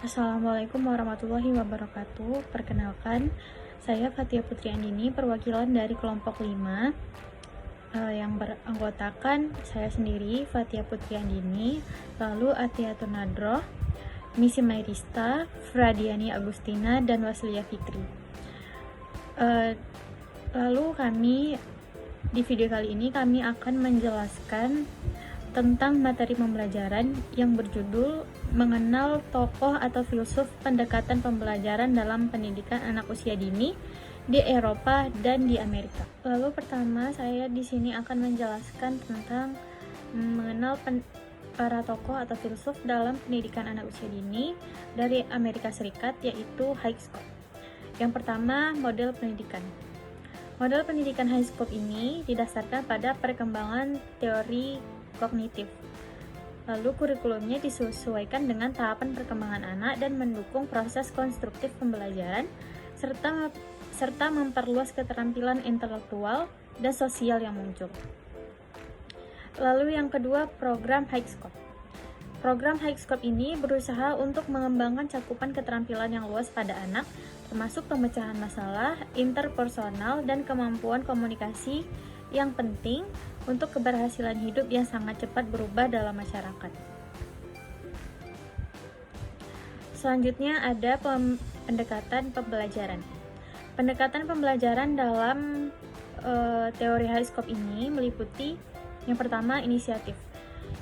Assalamualaikum warahmatullahi wabarakatuh. Perkenalkan, saya Fatia Putri Andini, perwakilan dari kelompok 5 yang beranggotakan saya sendiri, Fatia Putri Andini, lalu Atiatun Nadroh, Misi Mairista, Fradiani Agustina, dan Waslia Fitri. Lalu di video kali ini kami akan menjelaskan tentang materi pembelajaran yang berjudul Mengenal Tokoh atau Filsuf Pendekatan Pembelajaran dalam Pendidikan Anak Usia Dini di Eropa dan di Amerika. Lalu pertama saya di sini akan menjelaskan tentang mengenal para tokoh atau filsuf dalam pendidikan anak usia dini dari Amerika Serikat, yaitu high scope. Yang pertama, model pendidikan. Model pendidikan high scope ini didasarkan pada perkembangan teori kognitif. Lalu kurikulumnya disesuaikan dengan tahapan perkembangan anak dan mendukung proses konstruktif pembelajaran serta memperluas keterampilan intelektual dan sosial yang muncul. Lalu yang kedua, program high scope. Program high scope ini berusaha untuk mengembangkan cakupan keterampilan yang luas pada anak, termasuk pemecahan masalah, interpersonal, dan kemampuan komunikasi yang penting untuk keberhasilan hidup yang sangat cepat berubah dalam masyarakat. Selanjutnya ada pendekatan pembelajaran. Pendekatan pembelajaran dalam teori high scope ini meliputi yang pertama, inisiatif.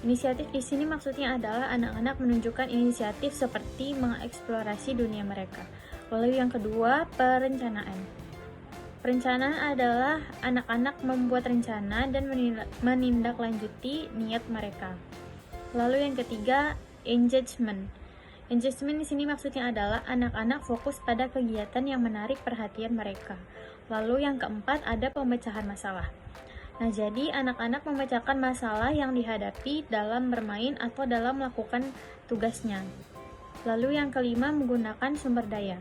Inisiatif di sini maksudnya adalah anak-anak menunjukkan inisiatif seperti mengeksplorasi dunia mereka. Lalu yang kedua, perencanaan. Perencanaan adalah anak-anak membuat rencana dan menindaklanjuti niat mereka. Lalu yang ketiga, engagement. Engagement di sini maksudnya adalah anak-anak fokus pada kegiatan yang menarik perhatian mereka. Lalu yang keempat, ada pemecahan masalah. Nah, jadi anak-anak memecahkan masalah yang dihadapi dalam bermain atau dalam melakukan tugasnya. Lalu yang kelima, menggunakan sumber daya.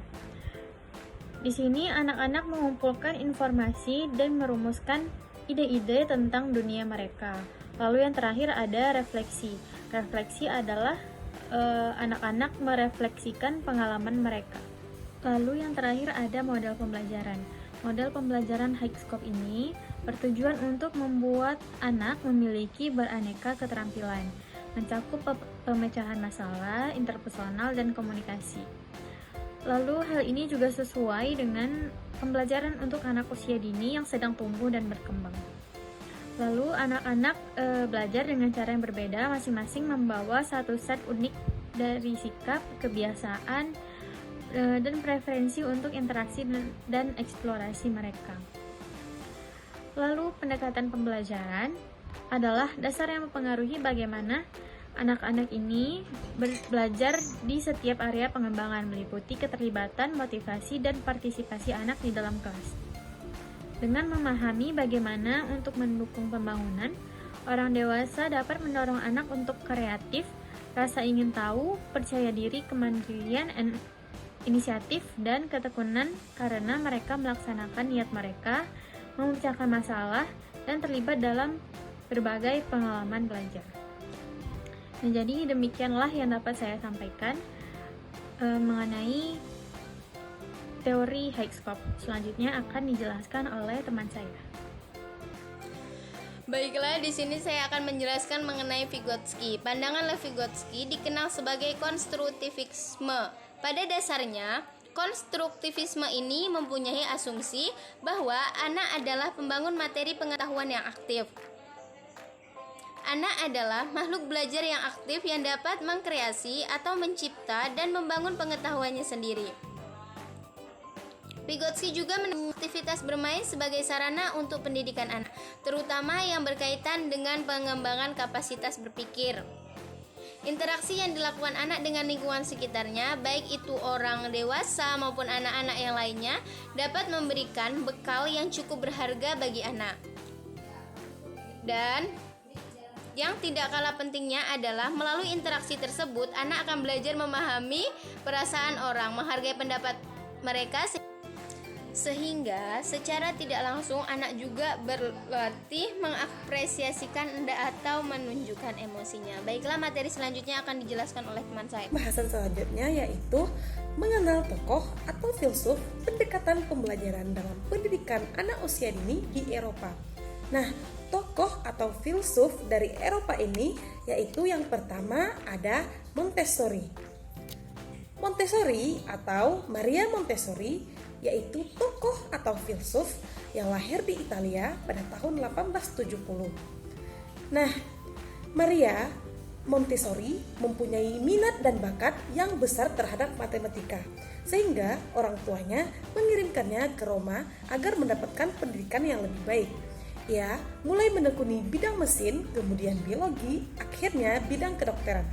Di sini anak-anak mengumpulkan informasi dan merumuskan ide-ide tentang dunia mereka. Lalu yang terakhir ada refleksi. Refleksi adalah anak-anak merefleksikan pengalaman mereka. Lalu yang terakhir ada model pembelajaran. Model pembelajaran high scope ini bertujuan untuk membuat anak memiliki beraneka keterampilan, mencakup pemecahan masalah, interpersonal, dan komunikasi. Lalu hal ini juga sesuai dengan pembelajaran untuk anak usia dini yang sedang tumbuh dan berkembang. Lalu anak-anak belajar dengan cara yang berbeda, masing-masing membawa satu set unik dari sikap, kebiasaan, dan preferensi untuk interaksi dan eksplorasi mereka. Lalu pendekatan pembelajaran adalah dasar yang mempengaruhi bagaimana anak-anak ini belajar di setiap area pengembangan, meliputi keterlibatan, motivasi, dan partisipasi anak di dalam kelas. Dengan memahami bagaimana untuk mendukung pembangunan, orang dewasa dapat mendorong anak untuk kreatif, rasa ingin tahu, percaya diri, kemandirian, inisiatif, dan ketekunan karena mereka melaksanakan niat mereka, memecahkan masalah, dan terlibat dalam berbagai pengalaman belajar. Nah, jadi demikianlah yang dapat saya sampaikan mengenai teori high scope. Selanjutnya akan dijelaskan oleh teman saya. Baiklah, di sini saya akan menjelaskan mengenai Vygotsky. Pandangan Lev Vygotsky dikenal sebagai konstruktivisme. Pada dasarnya, konstruktivisme ini mempunyai asumsi bahwa anak adalah pembangun materi pengetahuan yang aktif. Anak adalah makhluk belajar yang aktif yang dapat mengkreasi atau mencipta dan membangun pengetahuannya sendiri. Vygotsky juga menemukan aktivitas bermain sebagai sarana untuk pendidikan anak, terutama yang berkaitan dengan pengembangan kapasitas berpikir. Interaksi yang dilakukan anak dengan lingkungan sekitarnya, baik itu orang dewasa maupun anak-anak yang lainnya, dapat memberikan bekal yang cukup berharga bagi anak. Dan yang tidak kalah pentingnya adalah melalui interaksi tersebut, anak akan belajar memahami perasaan orang, menghargai pendapat mereka. Sehingga secara tidak langsung anak juga berlatih mengapresiasikan atau menunjukkan emosinya. Baiklah, materi selanjutnya akan dijelaskan oleh teman saya. Bahasan selanjutnya yaitu mengenal tokoh atau filsuf pendekatan pembelajaran dalam pendidikan anak usia dini di Eropa. Nah, tokoh atau filsuf dari Eropa ini yaitu yang pertama ada Montessori. Montessori atau Maria Montessori yaitu tokoh atau filsuf yang lahir di Italia pada tahun 1870. Nah, Maria Montessori mempunyai minat dan bakat yang besar terhadap matematika, sehingga orang tuanya mengirimkannya ke Roma agar mendapatkan pendidikan yang lebih baik. Ia mulai menekuni bidang mesin, kemudian biologi, akhirnya bidang kedokteran.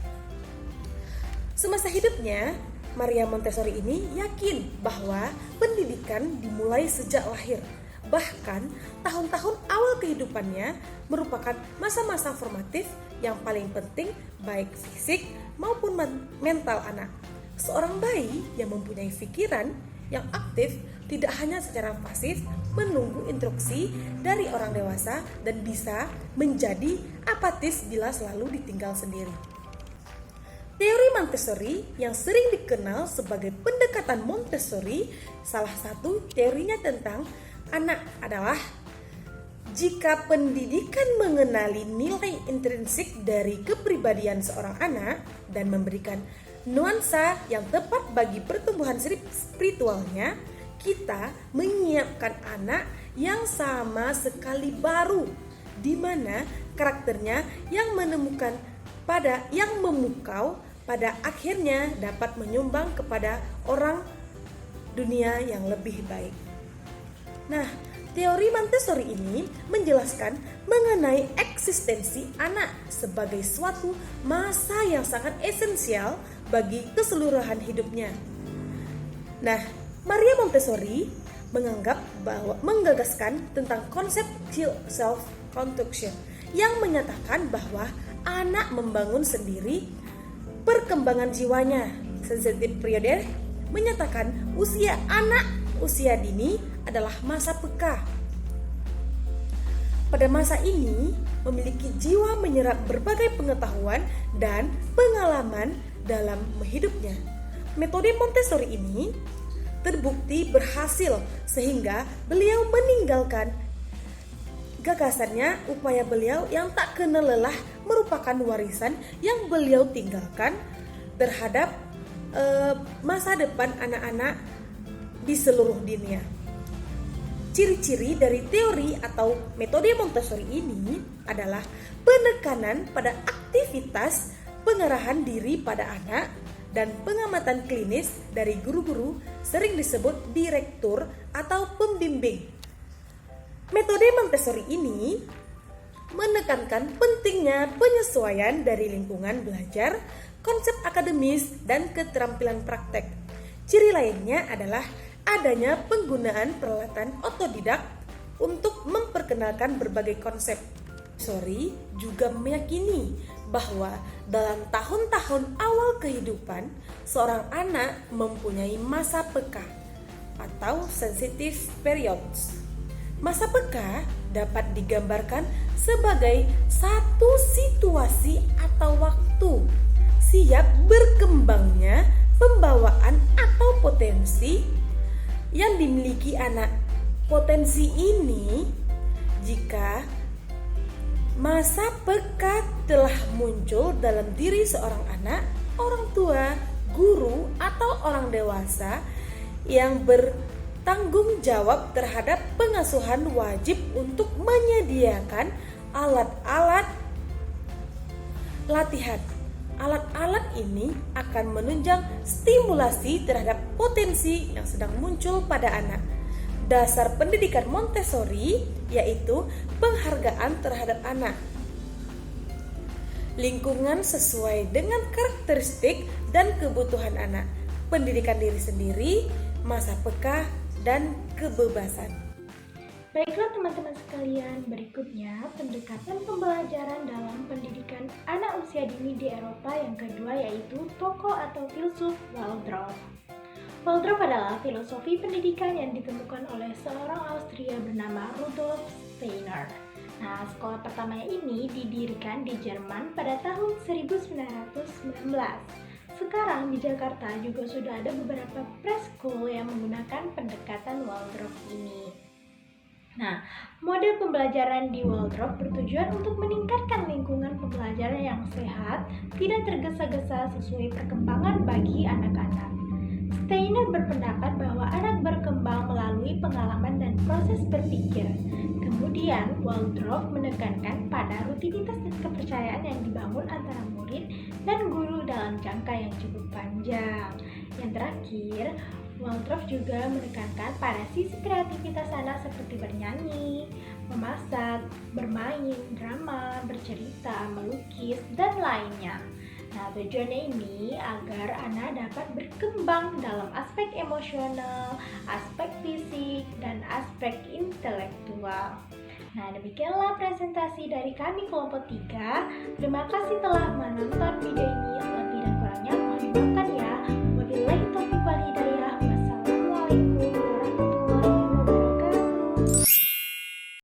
Semasa hidupnya, Maria Montessori ini yakin bahwa pendidikan dimulai sejak lahir. Bahkan tahun-tahun awal kehidupannya merupakan masa-masa formatif yang paling penting baik fisik maupun mental anak. Seorang bayi yang mempunyai pikiran yang aktif tidak hanya secara pasif menunggu instruksi dari orang dewasa dan bisa menjadi apatis bila selalu ditinggal sendiri. Teori Montessori yang sering dikenal sebagai pendekatan Montessori, salah satu teorinya tentang anak adalah jika pendidikan mengenali nilai intrinsik dari kepribadian seorang anak dan memberikan nuansa yang tepat bagi pertumbuhan spiritualnya, kita menyiapkan anak yang sama sekali baru, di mana karakternya yang memukau pada akhirnya dapat menyumbang kepada orang dunia yang lebih baik. Nah, teori Montessori ini menjelaskan mengenai eksistensi anak sebagai suatu masa yang sangat esensial bagi keseluruhan hidupnya. Nah, Maria Montessori menggagaskan tentang konsep child self-construction yang menyatakan bahwa anak membangun sendiri perkembangan jiwanya. Sensitive period menyatakan usia anak usia dini adalah masa peka. Pada masa ini memiliki jiwa menyerap berbagai pengetahuan dan pengalaman dalam hidupnya. Metode Montessori ini terbukti berhasil sehingga beliau meninggalkan gagasannya. Upaya beliau yang tak kenal lelah merupakan warisan yang beliau tinggalkan terhadap masa depan anak-anak di seluruh dunia. Ciri-ciri dari teori atau metode Montessori ini adalah penekanan pada aktivitas pengarahan diri pada anak dan pengamatan klinis dari guru-guru, sering disebut direktur atau pembimbing. Metode Montessori ini menekankan pentingnya penyesuaian dari lingkungan belajar, konsep akademis, dan keterampilan praktek. Ciri lainnya adalah adanya penggunaan peralatan otodidak untuk memperkenalkan berbagai konsep. Montessori juga meyakini bahwa dalam tahun-tahun awal kehidupan, seorang anak mempunyai masa peka atau sensitive periods. Masa peka dapat digambarkan sebagai satu situasi atau waktu siap berkembangnya pembawaan atau potensi yang dimiliki anak. Potensi ini, jika masa peka telah muncul dalam diri seorang anak, orang tua, guru, atau orang dewasa yang bertanggung jawab terhadap pengasuhan wajib untuk menyediakan alat-alat latihan. Alat-alat ini akan menunjang stimulasi terhadap potensi yang sedang muncul pada anak. Dasar pendidikan Montessori yaitu penghargaan terhadap anak. Lingkungan sesuai dengan karakteristik dan kebutuhan anak. Pendidikan diri sendiri, masa peka, dan kebebasan. Baiklah teman-teman sekalian, berikutnya pendekatan pembelajaran dalam pendidikan anak usia dini di Eropa yang kedua yaitu tokoh atau filsuf Waldorf. Waldorf adalah filosofi pendidikan yang ditemukan oleh seorang Austria bernama Rudolf Steiner. Nah, sekolah pertamanya ini didirikan di Jerman pada tahun 1919. Sekarang di Jakarta juga sudah ada beberapa preschool yang menggunakan pendekatan Waldorf ini. Nah, model pembelajaran di Waldorf bertujuan untuk meningkatkan lingkungan pembelajaran yang sehat, tidak tergesa-gesa sesuai perkembangan bagi anak-anak. Steiner berpendapat bahwa anak berkembang melalui pengalaman dan proses berpikir. Kemudian, Waldorf menekankan pada rutinitas dan kepercayaan yang dibangun antara murid dan guru dalam jangka yang cukup panjang. Yang terakhir, Waldorf juga menekankan pada sisi kreativitas anak seperti bernyanyi, memasak, bermain, drama, bercerita, melukis, dan lainnya. Nah, tujuannya ini agar anak dapat berkembang dalam aspek emosional, aspek fisik, dan aspek intelektual. Nah, demikianlah presentasi dari kami kelompok 3. Terima kasih telah menonton video ini.